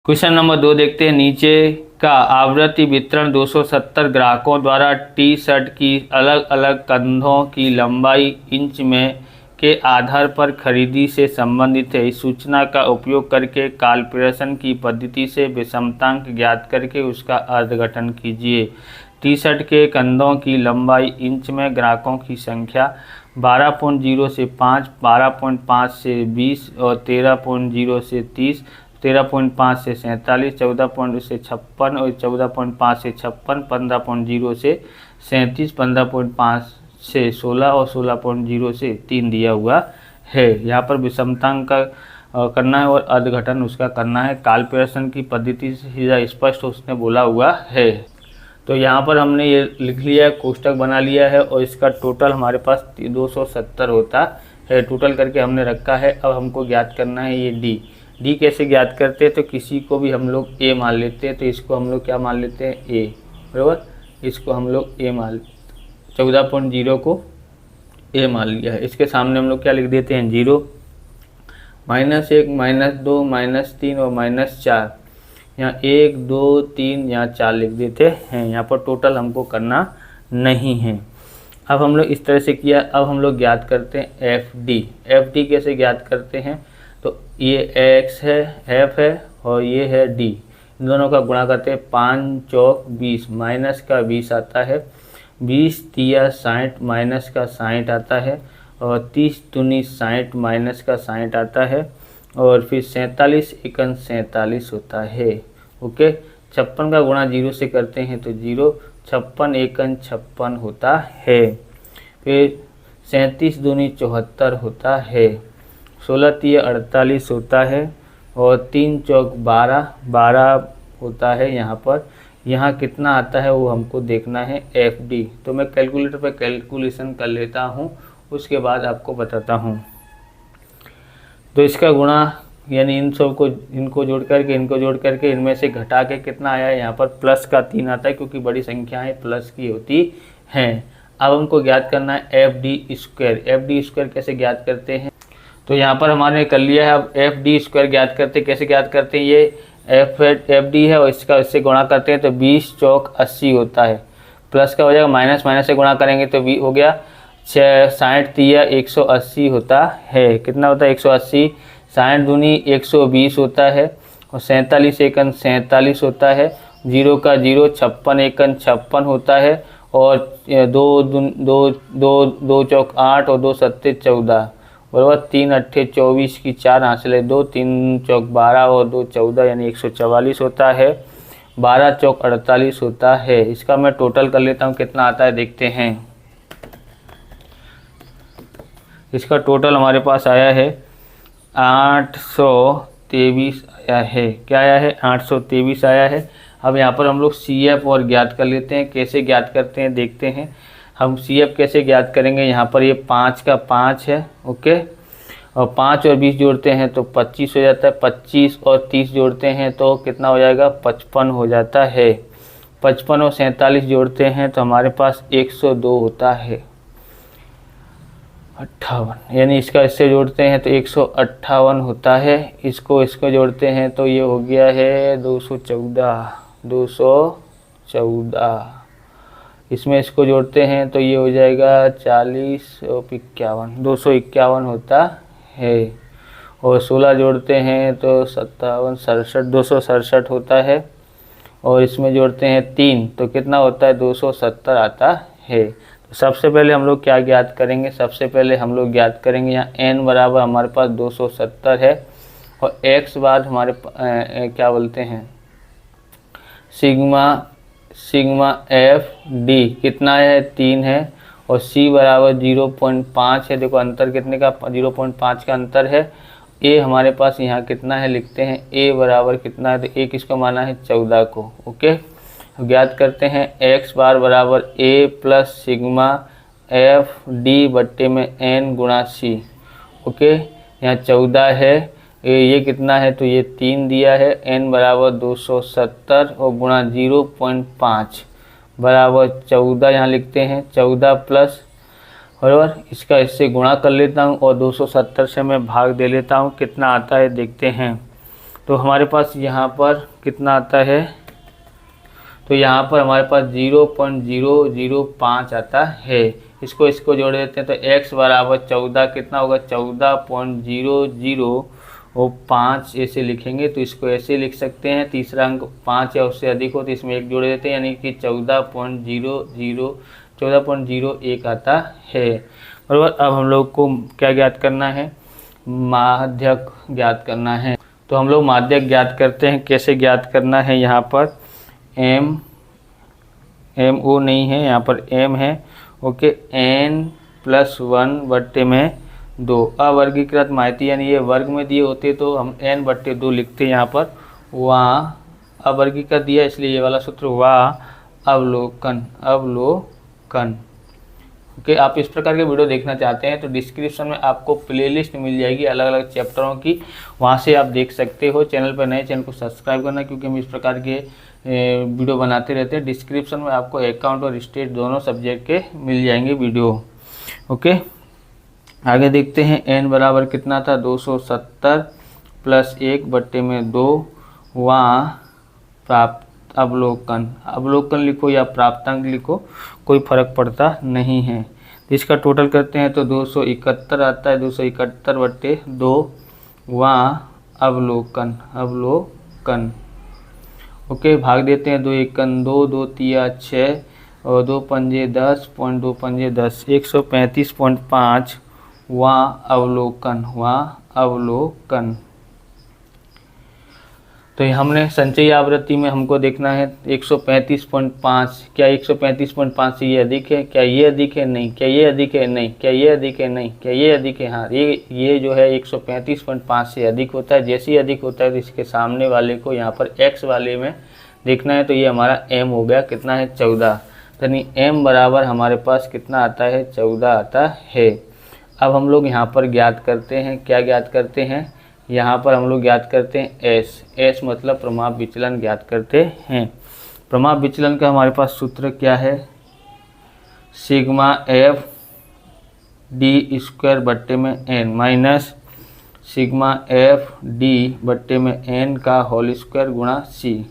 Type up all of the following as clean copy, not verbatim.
Question number 2 देखते हैं। नीचे का आवृत्ति वितरण 270 ग्राहकों द्वारा टी शर्ट की अलग अलग कंधों की लंबाई इंच में के आधार पर खरीदी से संबंधित है। इस सूचना का उपयोग करके कैलकुलेशन की पद्धति से विषमतांक ज्ञात करके उसका अर्धघटन कीजिए। टी शर्ट के कंधों की लंबाई इंच में, ग्राहकों की संख्या 12.0 से 5, 12.5 से 20 और 13.0 से 30, 13.5 से 47, 14 से 56 और 14.5 से 56, 15.0 से 37, 15.5 से 16 और 16.0 से 3 दिया हुआ है। यहाँ पर विषमतांक का करना है और अर्धघटन उसका करना है। कैलकुलेशन की पद्धति से सीधा स्पष्ट उसने बोला हुआ है। तो यहाँ पर हमने ये लिख लिया है, कोष्टक बना लिया है और इसका टोटल हमारे पास 270 होता है। टोटल करके हमने रखा है। अब हमको ज्ञात करना है ये डी कैसे ज्ञात करते हैं। तो किसी को भी हम लोग ए मान लेते हैं। तो इसको हम लोग क्या मान लेते हैं, ए, बराबर। इसको हम लोग ए मान 14.0 को ए मान लिया है। इसके सामने हम लोग क्या लिख देते हैं, 0, -1, -2, -3 और -4। यहाँ 1, 2, 3, यहाँ 4 लिख देते हैं। यहाँ पर टोटल हमको करना नहीं है। अब हम लोग इस तरह से किया। अब हम लोग ज्ञात करते हैं एफ डी कैसे ज्ञात करते हैं। तो ये एक्स है, एफ है और ये है डी। इन दोनों का गुणा करते हैं। 5 चौक 20, माइनस का 20 आता है। 20 तिया 60, माइनस का 60 आता है। और 30 दूनी 60, माइनस का 60 आता है। और फिर 47 एकन 47 होता है। ओके, 56 का गुणा 0 से करते हैं तो 0, 56 एकन 56 होता है। फिर 37 दूनी 74 होता है। 16 तिया 48 होता है। और 3 चौक 12 होता है। यहाँ कितना आता है वो हमको देखना है, एफ डी। तो मैं कैलकुलेटर पे कैलकुलेशन कर लेता हूँ, उसके बाद आपको बताता हूँ। तो इसका गुणा यानी इनको जोड़ करके इनमें से घटा के कितना आया है, यहाँ पर प्लस का 3 आता है क्योंकि बड़ी संख्याएं प्लस की होती हैं। अब हमको ज्ञात करना है एफ डी स्क्वायर कैसे ज्ञात करते हैं। तो यहाँ पर हमारे कर लिया है। अब एफ डी स्क्वायर ज्ञात करते कैसे ज्ञात करते हैं, ये एफ डी है और इससे गुणा करते हैं तो 20 चौक 80 होता है। प्लस का हो जाएगा, माइनस से गुणा करेंगे तो हो गया 60 तिया 180 होता है। कितना होता है, 180। 60 दूनी 120 होता है। और 47 एकन 47 होता है। 0 का 0, 56 एकन 56 होता है। और 2 चौक 8 और 2 सत्ते 14, बराबर। 3 अट्ठे 24 की 4 हासिल 2, 3 चौक 12 और 2 14 यानी 144 होता है। 12 चौक 48 होता है। इसका मैं टोटल कर लेता हूँ, कितना आता है देखते हैं। इसका टोटल हमारे पास आया है 823 आया है। क्या आया है, 823 आया है। अब यहाँ पर हम लोग सी एफ और ज्ञात कर लेते हैं। कैसे ज्ञात करते हैं देखते हैं। हम सी एफ कैसे ज्ञात करेंगे, यहाँ पर ये 5 का 5 है, ओके। और 5 और 20 जोड़ते हैं तो 25 हो जाता है। 25 और 30 जोड़ते हैं तो कितना हो जाएगा, 55 हो जाता है। 55 और 47 जोड़ते हैं तो हमारे पास 102 होता है। 58 यानी इसका इससे जोड़ते हैं तो 158 होता है। इसको जोड़ते हैं तो ये हो गया है 214। इसमें इसको जोड़ते हैं तो ये हो जाएगा 40 और 51, 251 होता है। और 16 जोड़ते हैं तो 57, 67, 267 होता है। और इसमें जोड़ते हैं 3 तो कितना होता है, 270 आता है। तो सबसे पहले हम लोग क्या ज्ञात करेंगे, सबसे पहले हम लोग ज्ञात करेंगे यहाँ n बराबर हमारे पास 270 है। और x बार हमारे क्या बोलते हैं, सिग्मा एफ डी कितना है, 3 है। और c बराबर 0.5 है। देखो अंतर कितने का, 0.5 का अंतर है। a हमारे पास यहाँ कितना है लिखते हैं, a बराबर कितना है, तो a किसको माना है, 14 को, ओके। ज्ञात करते हैं x बार बराबर a plus sigma F D बट्टे में n गुणा c, ओके। यहाँ 14 है, ये कितना है, तो ये 3 दिया है। n बराबर 270 और गुणा 0.5 बराबर 14 यहाँ लिखते हैं। 14 प्लस, बराबर, इसका इससे गुणा कर लेता हूँ और 270 से मैं भाग दे लेता हूँ। कितना आता है देखते हैं। तो हमारे पास यहाँ पर कितना आता है, तो यहाँ पर हमारे पास 0.005 आता है। इसको जोड़ देते हैं तो x बराबर 14 कितना होगा 14.0005 ऐसे लिखेंगे। तो इसको ऐसे लिख सकते हैं, तीसरा अंक 5 या उससे अधिक हो तो इसमें 1 जोड़ देते हैं, यानी कि 14.01 आता है। बराबर। अब हम लोग को क्या ज्ञात करना है, माध्यक ज्ञात करना है। तो हम लोग माध्यक ज्ञात करते हैं। कैसे ज्ञात करना है, यहाँ पर एम ओ नहीं है, यहाँ पर एम है। ओके, n+1/2 अवर्गीकृत माइती, यानी ये वर्ग में दिए होते तो हम n/2 लिखते हैं। यहाँ पर वहाँ अवर्गीकृत दिया इसलिए ये वाला सूत्र अवलोकन। ओके, आप इस प्रकार के वीडियो देखना चाहते हैं तो डिस्क्रिप्शन में आपको प्लेलिस्ट मिल जाएगी अलग अलग चैप्टरों की, वहाँ से आप देख सकते हो। चैनल पर नए, चैनल को सब्सक्राइब करना, क्योंकि हम इस प्रकार के वीडियो बनाते रहते हैं। डिस्क्रिप्शन में आपको अकाउंट और स्टेट दोनों सब्जेक्ट के मिल जाएंगे वीडियो। ओके, आगे देखते हैं। n बराबर कितना था 270 + 1/2 वहाँ प्राप्त अवलोकन लिखो या प्राप्तांक लिखो, कोई फर्क पड़ता नहीं है। इसका टोटल करते हैं तो 271 आता है। 271/2 वहाँ अवलोकन। ओके, भाग देते हैं। 2 एकन 2, 2 तिया 6 और 2 पंजे 10, 2 पंजे 10, 135.5 वहाँ अवलोकन। तो हमने संचयी आवृत्ति में हमको देखना है 135.5। क्या 135.5 से ये अधिक है? क्या ये अधिक है? नहीं। क्या ये अधिक है? नहीं। क्या ये अधिक है? नहीं। क्या ये अधिक है? हाँ। ये जो है 135.5 से अधिक होता है। जैसे ही अधिक होता है तो इसके सामने वाले को यहाँ पर x वाले में देखना है। तो ये हमारा m हो गया, कितना है 14। यानी m बराबर हमारे पास कितना आता है 14 आता है। अब हम लोग यहाँ पर ज्ञात करते हैं, क्या ज्ञात करते हैं, यहाँ पर हम लोग ज्ञात करते हैं s मतलब प्रमाप विचलन ज्ञात करते हैं। प्रमाप विचलन का हमारे पास सूत्र क्या है, sigma f d² minus sigma f d/n का होल स्क्वायर गुणा c।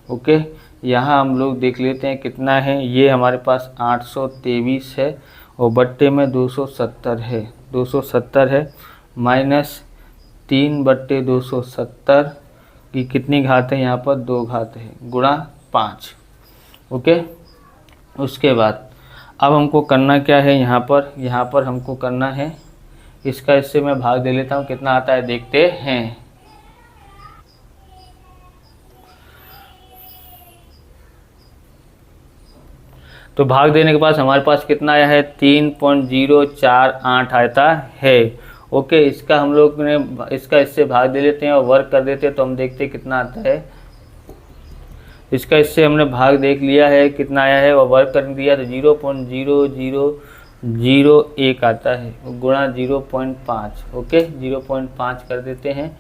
ओके, यहाँ हम लोग देख लेते हैं कितना है। ये हमारे पास 823 है और बट्टे में 270 है। 270 है माइनस 3/270 की कितनी घात है, यहाँ पर 2 घात है, गुणा 5। ओके, उसके बाद अब हमको करना क्या है, यहाँ पर हमको करना है इसका, इससे मैं भाग दे लेता हूँ, कितना आता है देखते हैं। तो भाग देने के बाद हमारे पास कितना आया है 3.048 आता है। ओके, इसका हम लोग ने इससे भाग दे लेते हैं और वर्क कर देते हैं तो हम देखते हैं कितना आता है। इसका इससे हमने भाग देख लिया है कितना आया है और वर्क कर दिया तो 0.0001 आता है गुणा 0.5। ओके, 0.5 कर देते हैं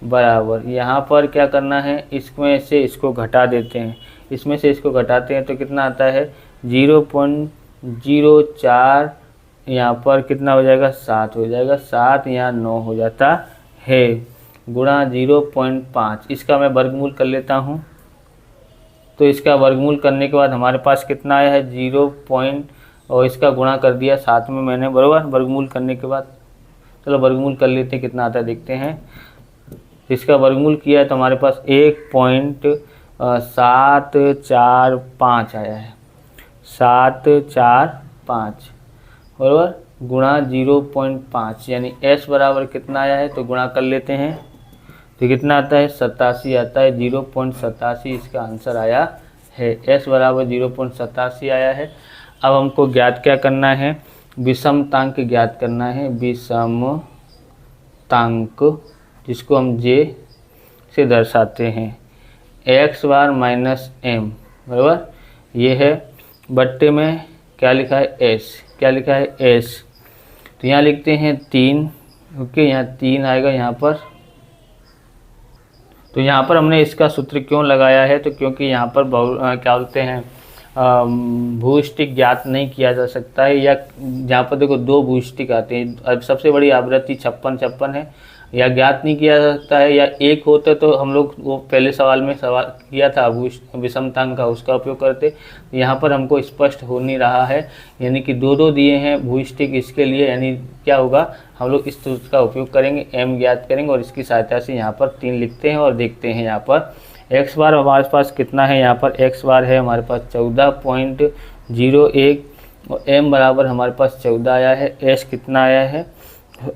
बराबर। यहाँ पर क्या करना है, इसमें से इसको घटा देते हैं, इसमें से इसको घटाते हैं तो कितना आता है 0.04। यहाँ पर कितना हो जाएगा 7 हो जाएगा, 7 यहाँ 9 हो जाता है गुणा 0.5। इसका मैं वर्गमूल कर लेता हूँ। तो इसका वर्गमूल करने के बाद हमारे पास कितना आया है 0. और इसका गुणा कर दिया 7 में मैंने, बराबर। वर्गमूल करने के बाद चलो वर्गमूल कर लेते हैं कितना आता है देखते हैं। इसका वर्गमूल किया है तो हमारे पास 1.745 आया है, 745 बराबर गुणा 0.5, यानी s बराबर कितना आया है तो गुणा कर लेते हैं तो कितना आता है 87 आता है। 0.87 इसका आंसर आया है, s बराबर 0.87 आया है। अब हमको ज्ञात क्या करना है, विषमतांक ज्ञात करना है। विषमतांक जिसको हम j से दर्शाते हैं, x बार माइनस m बराबर। ये है बट्टे में क्या लिखा है s, क्या लिखा है s, तो यहाँ लिखते हैं 3। ओके, यहाँ 3 आएगा यहाँ पर। तो यहाँ पर हमने इसका सूत्र क्यों लगाया है, तो क्योंकि यहाँ पर क्या बोलते हैं भूस्टिक ज्ञात नहीं किया जा सकता है, या जहाँ पर देखो 2 भूस्टिक आते हैं। अब सबसे बड़ी आवृत्ति 56 है, या ज्ञात नहीं किया जा सकता है, या एक होता तो हम लोग वो पहले सवाल में सवाल किया था विषमतांक का, उसका उपयोग करते। यहाँ पर हमको स्पष्ट हो नहीं रहा है, यानी कि दो दो दिए हैं भूइष्टिक, इसके लिए यानी क्या होगा, हम लोग इस सूत्र का उपयोग करेंगे, m ज्ञात करेंगे और इसकी सहायता से यहाँ पर 3 लिखते हैं और देखते हैं यहाँ पर x बार हमारे पास कितना है। यहाँ पर x बार है हमारे पास 14.01 और m बराबर हमारे पास 14 आया है। s कितना आया है,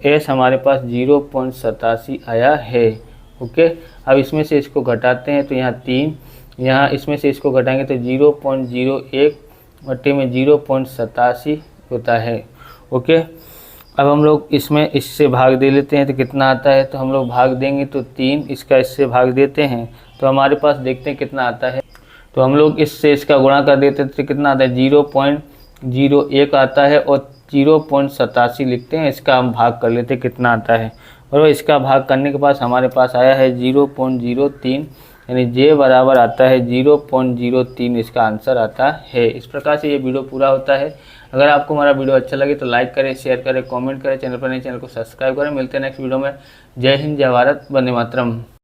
s हमारे पास 0.87 आया है। ओके, अब इसमें से इसको घटाते हैं तो यहाँ 3, यहाँ इसमें से इसको घटाएंगे तो 0.01 बटे में 0.87 होता है। ओके, अब हम लोग इसमें इससे भाग दे लेते हैं तो कितना आता है, तो हम लोग भाग देंगे तो 3, इसका इससे भाग देते हैं तो हमारे पास देखते हैं कितना आता है। तो हम लोग इससे इसका गुणा कर देते हैं तो कितना आता है, 0.01 आता है और 0.87 लिखते हैं, इसका हम भाग कर लेते हैं कितना आता है। और इसका भाग करने के बाद हमारे पास आया है 0.03, यानी j बराबर आता है 0.03, इसका आंसर आता है। इस प्रकार से ये वीडियो पूरा होता है। अगर आपको हमारा वीडियो अच्छा लगे तो लाइक करें, शेयर करें, कमेंट करें, चैनल पर नए चैनल को सब्सक्राइब करें। मिलते हैं नेक्स्ट वीडियो में। जय हिंद, जय भारत, वंदे मातरम।